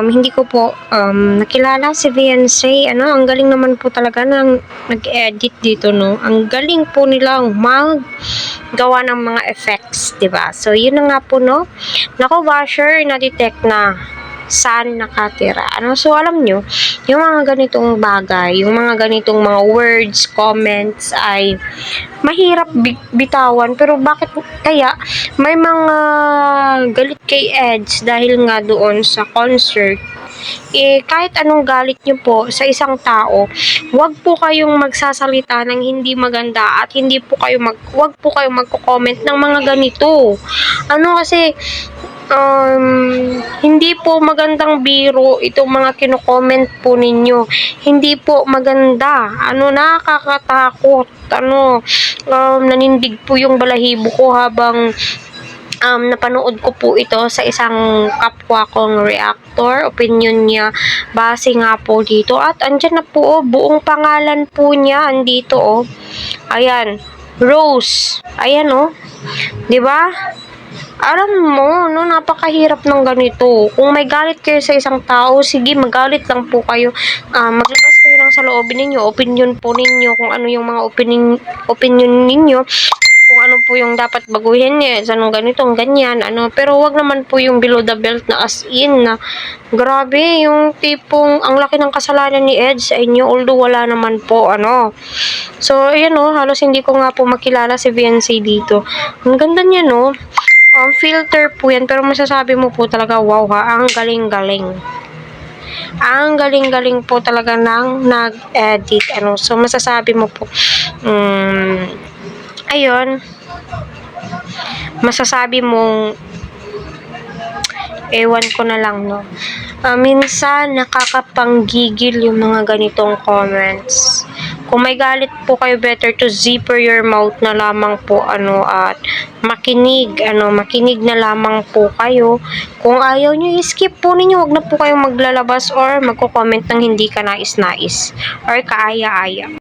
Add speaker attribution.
Speaker 1: hindi ko po nakilala si Beyonce. Ang galing naman po talaga ng nag-edit dito, no? Ang galing po nilang gawa ng mga effects, 'di ba? So, yun na nga po, no? Nako, washer, na-detect na saan nakatira. So, alam nyo, yung mga ganitong bagay, yung mga ganitong mga words, comments ay mahirap bitawan. Pero bakit kaya may mga galit kay Edge dahil nga doon sa concert? Kahit anong galit nyo po sa isang tao, wag po kayong magsasalita ng hindi maganda at wag po kayong magko-comment ng mga ganito. Kasi hindi po magandang biro itong mga kino-comment po ninyo. Hindi po maganda. Nakakatakot. Nanindig po yung balahibo ko habang napanood ko po ito sa isang kapwa kong reactor, opinion niya base nga po dito. At andyan na po, buong pangalan po niya andito, ayan, Rose, ayan, 'di ba? Alam mo, napakahirap ng ganito. Kung may galit kayo sa isang tao, sige, magalit lang po kayo. Maglabas kayo ng saloobin ninyo, opinion po ninyo, kung ano yung mga opinion ninyo, kung ano po yung dapat baguhin niya, anong ganitong ganyan, pero wag naman po yung below the belt na as in na grabe, yung tipong ang laki ng kasalanan ni Edge sa inyo, although wala naman po, So, ayan, halos hindi ko nga po makilala si Beyonce dito. Ang ganda niya, filter po yan, pero masasabi mo po talaga, wow ha, ang galing-galing. Ang galing-galing po talaga ng nag-edit. So, masasabi mo po, ayun, masasabi mong, ewan ko na lang, minsan nakakapanggigil yung mga ganitong comments. Kung may galit po kayo, better to zipper your mouth na lamang po, at makinig na lamang po kayo. Kung ayaw nyo, skip po ninyo, wag na po kayong maglalabas or magko-comment ng hindi ka nais-nais or kaaya-aya.